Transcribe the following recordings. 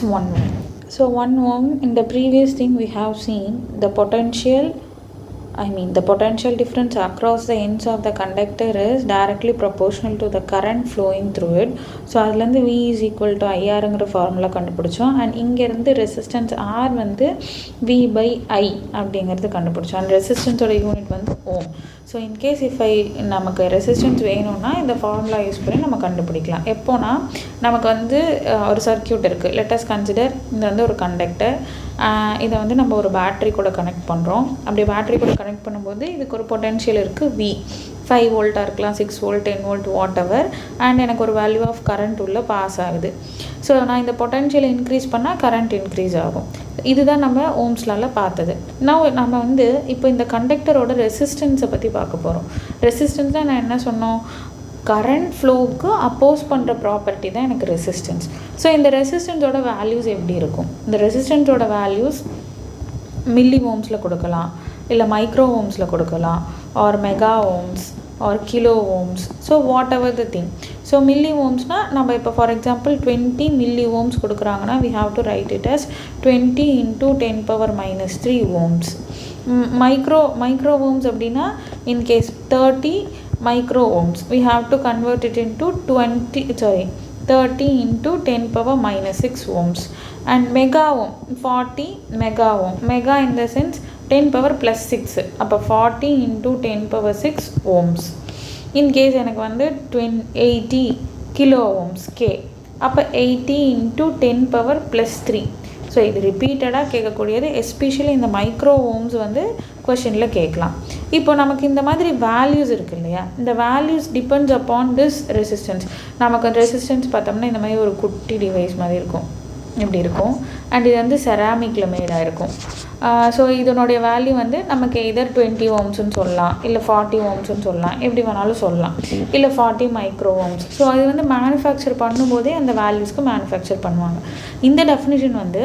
1 ohm. So 1 ohm, in the previous thing we have seen the potential difference across the ends of the conductor is directly proportional to the current flowing through it. So அதுலேருந்து V is equal to IRங்கிற formula கண்டுபிடிச்சோம். And இங்கேருந்து resistance R வந்து V by I அப்படிங்கிறது கண்டுபிடிச்சோம். And ரெசிஸ்டன்ஸோட unit வந்து ஓம். So in case நமக்கு resistance வேணும்னா இந்த ஃபார்முலா யூஸ் பண்ணி நம்ம கண்டுபிடிக்கலாம். எப்போனா நமக்கு வந்து ஒரு சர்க்கியூட் இருக்குது. லெட்டஸ் கன்சிடர் இது வந்து ஒரு கண்டக்டர். இதை வந்து நம்ம ஒரு பேட்ரி கூட கனெக்ட் பண்ணுறோம். அப்படி பேட்ரி கூட கனெக்ட் பண்ணும்போது இதுக்கு ஒரு பொட்டென்ஷியல் இருக்குது V. 5 வோல்ட்டாக இருக்கலாம், 6 volt, 10 volt, what ever. And எனக்கு ஒரு வேல்யூ ஆஃப் கரண்ட் உள்ள பாஸ் ஆகுது. ஸோ நான் இந்த பொட்டென்ஷியல் இன்க்ரீஸ் பண்ணால் கரண்ட் இன்க்ரீஸ் ஆகும். இதுதான் நம்ம ஓம்ஸ்லால பார்த்தது. நம்ம வந்து இப்போ இந்த கண்டக்டரோட ரெசிஸ்டன்ஸை பற்றி பார்க்க போகிறோம். ரெசிஸ்டன்ஸில் நான் என்ன சொன்னோம், கரண்ட் ஃப்ளோவுக்கு அப்போஸ் பண்ணுற ப்ராப்பர்ட்டி தான் எனக்கு ரெசிஸ்டன்ஸ். ஸோ இந்த ரெசிஸ்டன்ஸோட வேல்யூஸ் எப்படி இருக்கும்? இந்த ரெசிஸ்டன்ஸோட வேல்யூஸ் மில்லி ஓம்ஸில் கொடுக்கலாம், இல்லை மைக்ரோ ஓம்ஸில் கொடுக்கலாம், or mega ohms or kilo ohms. So whatever the thing. So milli ஓம்ஸ்னால் நம்ம இப்போ ஃபார் எக்ஸாம்பிள் 20 மில்லி ஓம்ஸ் கொடுக்குறாங்கன்னா we have to write it as 20 into 10⁻³ ohms. Micro ohms அப்படின்னா in case 30 micro ohms, we have to convert it into 30 into 10⁻⁻6 ohms. And mega ohm 40 mega ohm, mega in the sense 10⁻+6, அப்போ 40 into 10⁻6 ohms. in case எனக்கு வந்து 80 kilo ohms K, அப்போ 80 into 10⁻+3. So இது ரிப்பீட்டடாக கேட்கக்கூடியது, especially இந்த micro ohms வந்து கொஷனில் கேட்கலாம். இப்போ நமக்கு இந்த மாதிரி வேல்யூஸ் இருக்குது இல்லையா, இந்த values depends upon this resistance. நமக்கு ரெசிஸ்டன்ஸ் பார்த்தோம்னா இந்த மாதிரி ஒரு குட்டி டிவைஸ் மாதிரி இருக்கும், இப்படி இருக்கும். அண்ட் இது வந்து செராமிக்கில் மேடாக இருக்கும். ஸோ இதனுடைய வேல்யூ வந்து நமக்கு எதர் 20 ஓம்ஸ்ன்னு சொல்லலாம், இல்லை 40 ஓம்ஸ்ன்னு சொல்லலாம், எப்படி வேணாலும் சொல்லலாம், இல்லை 40 மைக்ரோ ஓம்ஸ். ஸோ அது வந்து மேனுஃபேக்சர் பண்ணும்போதே அந்த வேல்யூஸ்க்கு மேனுஃபேக்சர் பண்ணுவாங்க. இந்த டெஃபினிஷன் வந்து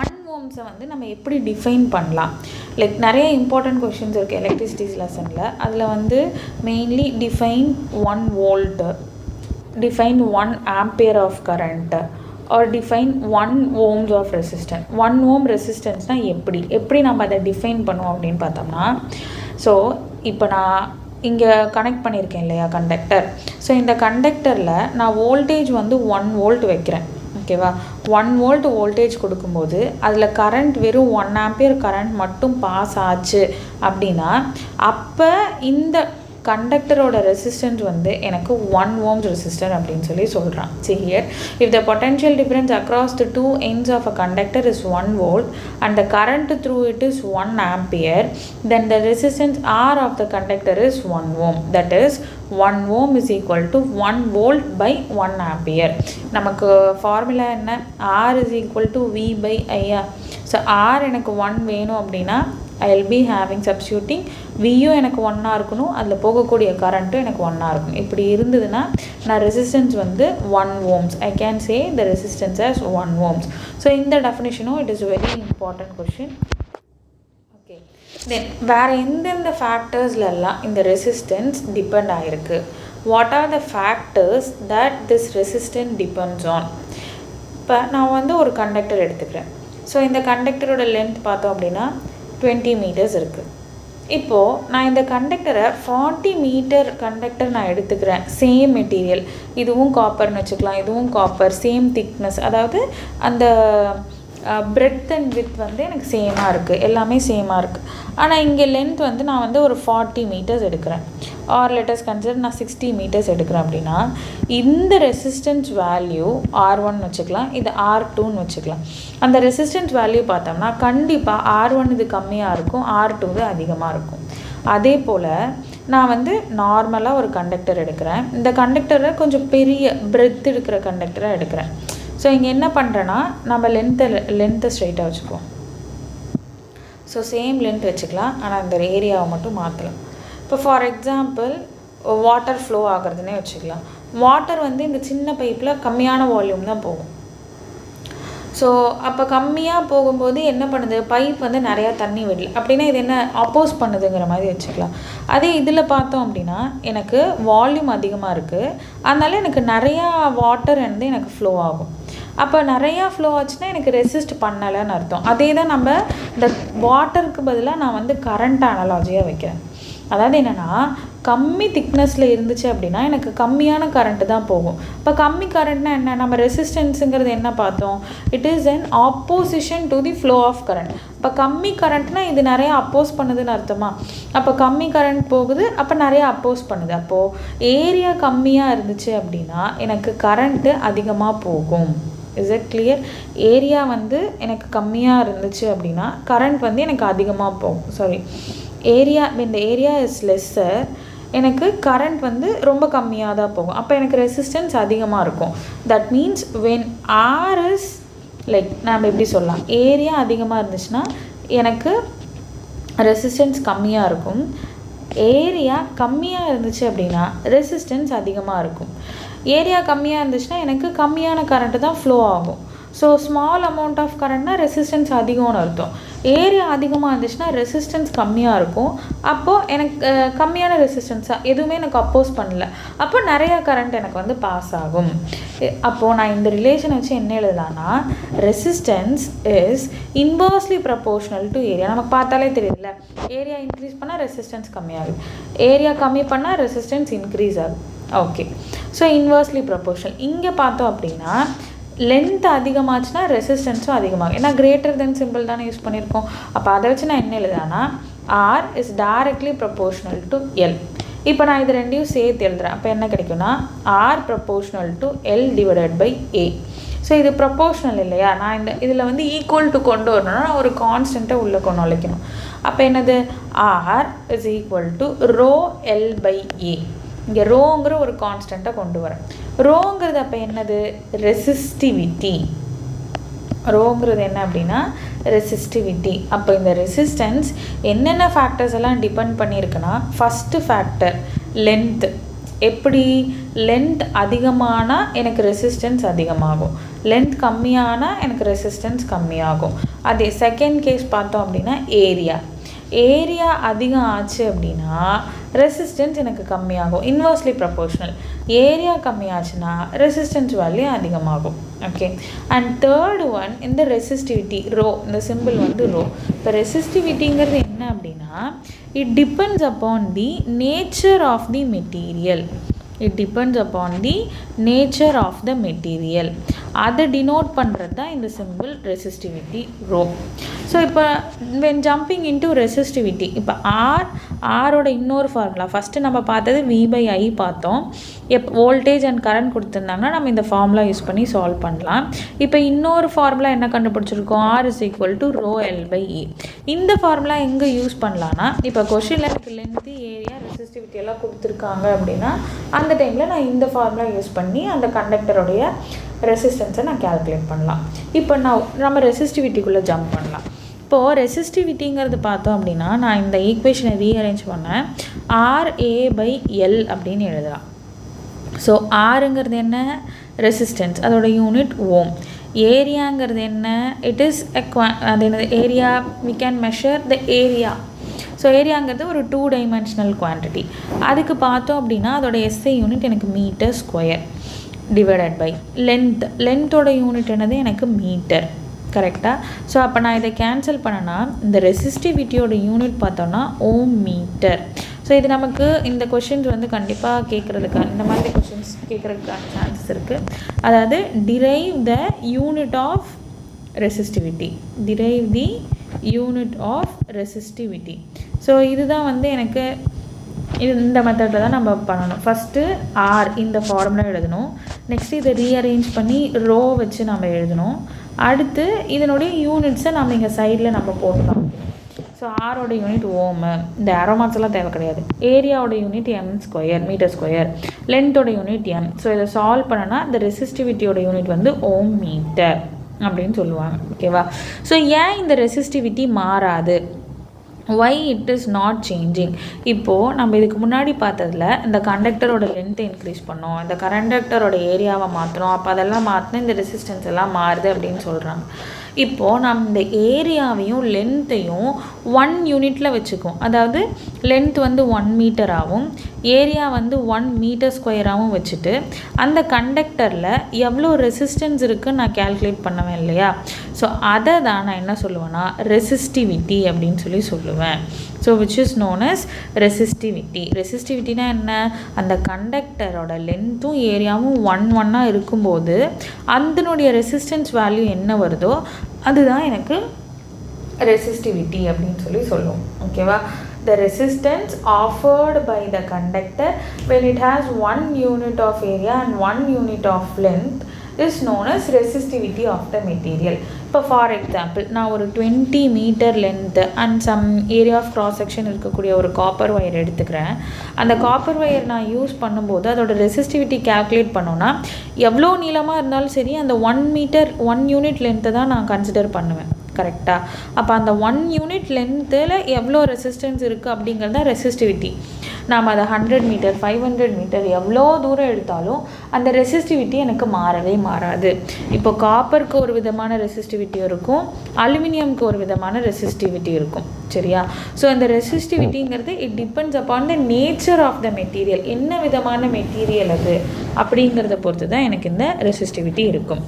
1 ஓம்ஸை வந்து நம்ம எப்படி டிஃபைன் பண்ணலாம், லைக் நிறைய இம்பார்ட்டன்ட் கொஷின்ஸ் இருக்குது எலக்ட்ரிசிட்டிஸ் லெசனில். அதில் வந்து mainly define 1 volt, define 1 ampere of current, or define 1 ohms of resistance. 1 ohm ரெசிஸ்டன்ஸ்னால் எப்படி நம்ம அதை டிஃபைன் பண்ணுவோம் அப்படின்னு பார்த்தோம்னா, ஸோ இப்போ நான் இங்கே கனெக்ட் பண்ணியிருக்கேன் இல்லையா கண்டக்டர். ஸோ இந்த கண்டக்டரில் நான் வோல்டேஜ் வந்து 1 வோல்ட் வைக்கிறேன், ஓகேவா. 1 வோல்ட் வோல்டேஜ் கொடுக்கும்போது அதில் கரண்ட் வெறும் 1 ஆம்பியர் கரண்ட் மட்டும் பாஸ் ஆச்சு அப்படின்னா, அப்போ இந்த கண்டக்டரோட ரெசிஸ்டன்ஸ் வந்து எனக்கு 1 ohms ரெசிஸ்டர் அப்படின்னு சொல்லி சொல்கிறான். See here, if the potential difference across the two ends of a conductor is 1 volt and the current through it is 1 ampere, then the resistance R of the conductor is 1 ohm. That is 1 ohm is equal to 1 volt by 1 ampere. நமக்கு formula என்ன, R is equal to V by I. So R எனக்கு 1 வேணும் அப்படின்னா I will be having substituting Vயும் எனக்கு 1 இருக்கணும், அதில் போகக்கூடிய கரண்ட்டும் எனக்கு 1 இருக்கணும். இப்படி இருந்ததுன்னா நான் ரெசிஸ்டன்ஸ் வந்து 1 ohms. I can say the resistance as 1 ohms. So இந்த டெஃபினிஷனும் it is a very important question. Okay, then வேறு எந்தெந்த ஃபேக்டர்ஸ்லாம் இந்த ரெசிஸ்டன்ஸ் டிபெண்ட் ஆகிருக்கு? What are the factors that this resistance depends on? இப்போ நான் வந்து ஒரு கண்டக்டர் எடுத்துக்கிறேன். ஸோ இந்த கண்டக்டரோட லென்த் பார்த்தோம் அப்படின்னா 20 மீட்டர்ஸ் இருக்குது. இப்போது நான் இந்த கண்டக்டரை 40 மீட்டர் கண்டக்டர் நான் எடுத்துக்கிறேன். சேம் மெட்டீரியல், இதுவும் காப்பர்னு வச்சுக்கலாம், இதுவும் காப்பர், சேம் திக்னஸ், அதாவது அந்த பிரெத் அண்ட் வித் வந்து எனக்கு சேமாக இருக்குது, எல்லாமே சேமாக இருக்குது. ஆனால் இங்கே லென்த் வந்து நான் வந்து ஒரு 40 மீட்டர்ஸ் எடுக்கிறேன், ஆர் லெட்டஸ் கன்சிடர் நான் 60 மீட்டர்ஸ் எடுக்கிறேன் அப்படின்னா, இந்த ரெசிஸ்டன்ஸ் வேல்யூ R1 வச்சுக்கலாம், இது R2ன்னு வச்சுக்கலாம். அந்த ரெசிஸ்டன்ஸ் வேல்யூ பார்த்தோம்னா கண்டிப்பாக R1 இது கம்மியாக இருக்கும், R2 இது அதிகமாக இருக்கும். அதே போல் நான் வந்து நார்மலாக ஒரு கண்டக்டர் எடுக்கிறேன். இந்த கண்டக்டரை கொஞ்சம் பெரிய பிரெத் எடுக்கிற கண்டக்டரை எடுக்கிறேன். ஸோ இங்கே என்ன பண்ணுறேன்னா, நம்ம லென்த்தை ஸ்ட்ரைட்டாக வச்சுக்குவோம். ஸோ சேம் லென்த் வச்சுக்கலாம், ஆனால் இந்த ஏரியாவை மட்டும் மாற்றலாம். இப்போ ஃபார் எக்ஸாம்பிள் வாட்டர் ஃப்ளோ ஆகிறதுனே வச்சுக்கலாம். வாட்டர் வந்து இந்த சின்ன பைப்பில் கம்மியான வால்யூம் தான் போகும். ஸோ அப்போ கம்மியாக போகும்போது என்ன பண்ணுது, பைப் வந்து நிறையா தண்ணி விடல அப்படின்னா இது என்ன அப்போஸ் பண்ணுதுங்கிற மாதிரி வச்சுக்கலாம். அதே இதில் பார்த்தோம் அப்படின்னா எனக்கு வால்யூம் அதிகமாக இருக்குது, அதனால எனக்கு நிறையா வாட்டர் வந்து எனக்கு ஃப்ளோ ஆகும். அப்போ நிறையா ஃப்ளோ ஆச்சுன்னா எனக்கு ரெசிஸ்ட் பண்ணலைன்னு அர்த்தம். அதே தான் நம்ம இந்த வாட்டருக்கு பதிலாக நான் வந்து கரண்ட் அனாலஜியாக வைக்கிறேன். அதாவது என்னென்னா, கம்மி திக்னஸில் இருந்துச்சு அப்படின்னா எனக்கு கம்மியான கரண்ட்டு தான் போகும். இப்போ கம்மி கரண்ட்னா என்ன, நம்ம ரெசிஸ்டன்ஸுங்கிறது என்ன பார்த்தோம், it is an opposition to the flow of current. இப்போ கம்மி கரண்ட்னா இது நிறையா அப்போஸ் பண்ணுதுன்னு அர்த்தமா. அப்போ கம்மி கரண்ட் போகுது, அப்போ நிறையா அப்போஸ் பண்ணுது. அப்போது ஏரியா கம்மியாக இருந்துச்சு அப்படின்னா எனக்கு கரண்ட்டு அதிகமாக போகும். Is it clear? ஏரியா வந்து எனக்கு கம்மியாக இருந்துச்சு அப்படின்னா கரண்ட் வந்து எனக்கு அதிகமாக போகும். சாரி, ஏரியா இந்த ஏரியா இஸ் லெஸ்ஸர், எனக்கு கரண்ட் வந்து ரொம்ப கம்மியாக தான் போகும். அப்போ எனக்கு ரெசிஸ்டன்ஸ் அதிகமாக இருக்கும். That means when R is like, நம்ம எப்படி சொல்லலாம், ஏரியா அதிகமாக இருந்துச்சுன்னா எனக்கு ரெசிஸ்டன்ஸ் கம்மியாக இருக்கும். ஏரியா கம்மியாக இருந்துச்சு அப்படின்னா ரெசிஸ்டன்ஸ் அதிகமாக இருக்கும். ஏரியா கம்மியாக இருந்துச்சுன்னா எனக்கு கம்மியான கரண்ட்டு தான் ஃப்ளோ ஆகும். ஸோ ஸ்மால் அமௌண்ட் ஆஃப் கரண்ட்னா ரெசிஸ்டன்ஸ் அதிகம்னு அர்த்தம். ஏரியா அதிகமாக இருந்துச்சுன்னா ரெசிஸ்டன்ஸ் கம்மியாக இருக்கும். அப்போது எனக்கு கம்மியான ரெசிஸ்டன்ஸாக எதுவுமே எனக்கு அப்போஸ் பண்ணல, அப்போ நிறையா கரண்ட் எனக்கு வந்து பாஸ் ஆகும். அப்போது நான் இந்த ரிலேஷன் வச்சு என்ன எழுதலான்னா, resistance is inversely proportional to area. நமக்கு பார்த்தாலே தெரியுதுல்ல, ஏரியா இன்க்ரீஸ் பண்ணால் ரெசிஸ்டன்ஸ் கம்மியாகுது, ஏரியா கம்மி பண்ணால் ரெசிஸ்டன்ஸ் இன்க்ரீஸ் ஆகுது. Okay, so inversely proportional. இங்கே பார்த்தோம் அப்படின்னா லென்த் அதிகமாச்சுன்னா ரெசிஸ்டன்ஸும் அதிகமாகும். ஏன்னா கிரேட்டர் தென் சிம்பிள் தானே யூஸ் பண்ணியிருக்கோம். அப்போ அதை வச்சு நான் என்ன எழுதுறேன்னா, R is directly proportional to L. இப்போ நான் இது ரெண்டையும் சேர்த்து எழுதுறேன். அப்போ என்ன கிடைக்கும்னா, R proportional to L divided by A. So இது ப்ரப்போர்ஷனல் இல்லையா, நான் இதில் வந்து ஈக்குவல் டு கொண்டு வரணும்னா நான் ஒரு கான்ஸ்டண்ட்டை உள்ளே கொண்டு வளைக்கணும். அப்போ என்னது, R is equal to rho L by A. இங்கே ரோங்கிற ஒரு கான்ஸ்டண்ட்டை கொண்டு வரேன். ரோங்கிறது அப்போ என்னது, ரெசிஸ்டிவிட்டி. ரோங்கிறது என்ன அப்படின்னா ரெசிஸ்டிவிட்டி. அப்போ இந்த ரெசிஸ்டன்ஸ் என்னென்ன ஃபேக்டர்ஸ் எல்லாம் டிபெண்ட் பண்ணியிருக்குன்னா, ஃபஸ்ட்டு ஃபேக்டர் லென்த்து. எப்படி, லென்த் அதிகமானால் எனக்கு ரெசிஸ்டன்ஸ் அதிகமாகும், லென்த் கம்மியானால் எனக்கு ரெசிஸ்டன்ஸ் கம்மியாகும். அதே செகண்ட் கேஸ் பார்த்தோம் அப்படின்னா ஏரியா. ஏரியா அதிகம் ஆச்சு அப்படின்னா ரெசிஸ்டன்ஸ் எனக்கு கம்மியாகும், இன்வர்ஸ்லி ப்ரப்போர்ஷனல். ஏரியா கம்மியாச்சுன்னா ரெசிஸ்டன்ஸ் வேல்யூ அதிகமாகும். ஓகே, அண்ட் தேர்டு ஒன் இந்த ரெசிஸ்டிவிட்டி, ரோ. இந்த சிம்பிள் வந்து ரோ. இப்போ ரெசிஸ்டிவிட்டிங்கிறது என்ன அப்படின்னா, it depends upon the nature of the material. It depends upon the nature of the material. அதை டினோட் பண்ணுறது தான் இந்த சிம்பிள் ரெசிஸ்டிவிட்டி ரோ. ஸோ இப்போ வென் ஜம்பிங் இன்டு ரெசிஸ்டிவிட்டி, இப்போ ஆரோட இன்னொரு ஃபார்முலா, ஃபஸ்ட்டு நம்ம பார்த்தது V/I பார்த்தோம். வோல்டேஜ் அண்ட் கரண்ட் கொடுத்துருந்தாங்கன்னா நம்ம இந்த ஃபார்முலா யூஸ் பண்ணி சால்வ் பண்ணலாம். இப்போ இன்னொரு ஃபார்முலா என்ன கண்டுபிடிச்சிருக்கோம், R is equal to rho L/E. இந்த ஃபார்முலா எங்கே யூஸ் பண்ணலான்னா, இப்போ கொஷினில் எனக்கு லென்த்து, ஏரியா, ரெசிஸ்டிவிட்டி எல்லாம் கொடுத்துருக்காங்க அப்படின்னா அந்த டைமில் நான் இந்த ஃபார்முலா யூஸ் பண்ணி அந்த கண்டக்டருடைய ரெசிஸ்டன்ஸை நான் கேல்குலேட் பண்ணலாம். இப்போ நம்ம ரெசிஸ்டிவிட்டிக்குள்ளே ஜம்ப் பண்ணலாம். இப்போது ரெசிஸ்டிவிட்டிங்கிறது பார்த்தோம் அப்படின்னா, நான் இந்த ஈக்குவேஷனை ரீஅரேஞ்ச் பண்ணேன். RA/L அப்படின்னு எழுதலாம். ஸோ ஆருங்கிறது என்ன, ரெசிஸ்டன்ஸ், அதோட யூனிட் ஓம். ஏரியாங்கிறது என்ன, இட் இஸ் அது என்னது, area, we can measure the area. So ஏரியாங்கிறது ஒரு 2 டைமென்ஷனல் குவான்டிட்டி. அதுக்கு பார்த்தோம் அப்படின்னா அதோட SI யூனிட் எனக்கு மீட்டர் ஸ்கொயர் டிவைடட் பை லென்த்தோட யூனிட் என்னது, எனக்கு மீட்டர். கரெக்டாக? ஸோ அப்போ நான் இதை கேன்சல் பண்ணனா இந்த ரெசிஸ்டிவிட்டியோட யூனிட் பார்த்தோன்னா ஓம் மீட்டர். ஸோ இது நமக்கு இந்த கொஷின்ஸ் வந்து கண்டிப்பாக கேட்குறதுக்கான, இந்த மாதிரி கொஷின்ஸ் கேட்குறதுக்கான சான்சஸ் இருக்குது. அதாவது derive the unit of resistivity, derive the unit of resistivity. So இதுதான் வந்து எனக்கு இந்த மெத்தடில் தான் நம்ம பண்ணணும். ஃபஸ்ட்டு ஆர் இந்த ஃபார்முலா எழுதணும். நெக்ஸ்ட்டு இதை ரீஅரேஞ்ச் பண்ணி ரோ வச்சு நம்ம எழுதணும். அடுத்து இதனுடைய யூனிட்ஸை நம்ம இங்கே சைடில் நம்ம போட்டுக்கலாம். ஸோ ஆரோட யூனிட் ஓமு, இந்த அரோமாக்ஸ் எல்லாம் தேவை கிடையாது. ஏரியாவோட unit m square, metre square. லென்த்தோட யூனிட் எம். ஸோ இதை சால்வ் பண்ணனா இந்த ரெசிஸ்டிவிட்டியோட யூனிட் வந்து ஓம் மீட்டர் அப்படின்னு சொல்லுவாங்க. ஓகேவா? ஸோ ஏன் இந்த ரெசிஸ்டிவிட்டி மாறாது why it is not changing. இப்போது நம்ம இதுக்கு முன்னாடி பார்த்ததில் இந்த கண்டக்டரோட லென்த்தை இன்க்ரீஸ் பண்ணோம், இந்த கண்டக்டரோட ஏரியாவை மாற்றணும், அப்போ அதெல்லாம் மாற்றினா இந்த ரெசிஸ்டன்ஸ் எல்லாம் மாறுது அப்படின்னு சொல்கிறாங்க. இப்போது நம்ம இந்த ஏரியாவையும் லென்த்தையும் 1 யூனிட்டில் வச்சுக்குவோம். அதாவது லென்த் வந்து 1 மீட்டராகவும் ஏரியா வந்து 1 மீட்டர் ஸ்கொயராகவும் வச்சுட்டு அந்த கண்டக்டரில் எவ்வளோ ரெசிஸ்டன்ஸ் இருக்குதுன்னு நான் கேல்குலேட் பண்ணுவேன் இல்லையா. ஸோ அதை தான் நான் என்ன சொல்லுவேன்னா ரெசிஸ்டிவிட்டி அப்படின்னு சொல்லுவேன். So which is known as resistivity. ரெசிஸ்டிவிட்டினா என்ன, அந்த கண்டக்டரோட லென்த்தும் ஏரியாவும் 1 இருக்கும்போது அதனுடைய ரெசிஸ்டன்ஸ் வேல்யூ என்ன வருதோ அதுதான் எனக்கு ரெசிஸ்டிவிட்டி அப்படின்னு சொல்லுவோம். ஓகேவா. The resistance offered by the conductor when it has 1 unit of area and 1 unit of length is known as resistivity of the material. இப்போ ஃபார் எக்ஸாம்பிள் நான் ஒரு 20 metre length and some area of cross section இருக்கக்கூடிய ஒரு copper wire எடுத்துக்கிறேன். அந்த copper wire நான் use பண்ணும்போது அதோட ரெசிஸ்டிவிட்டி கேல்குலேட் பண்ணோன்னா எவ்வளோ நீளமாக இருந்தாலும் சரி அந்த 1 யூனிட் லென்த்தை தான் நான் கன்சிடர் பண்ணுவேன். கரெக்டாக. அப்போ அந்த 1 யூனிட் லென்த்தில் எவ்வளோ ரெசிஸ்டன்ஸ் இருக்குது அப்படிங்கிறது தான் ரெசிஸ்டிவிட்டி. நாம் அதை 100 மீட்டர் 500 மீட்டர் எவ்வளோ தூரம் எடுத்தாலும் அந்த ரெசிஸ்டிவிட்டி எனக்கு மாறவே மாறாது. இப்போ காப்பருக்கு ஒரு விதமான ரெசிஸ்டிவிட்டி இருக்கும், அலுமினியம்க்கு ஒரு விதமான ரெசிஸ்டிவிட்டி இருக்கும். சரியா. ஸோ அந்த ரெசிஸ்டிவிட்டிங்கிறது it depends upon the nature of the material. என்ன விதமான மெட்டீரியல் அது அப்படிங்கிறத பொறுத்து தான் எனக்கு இந்த ரெசிஸ்டிவிட்டி இருக்கும்.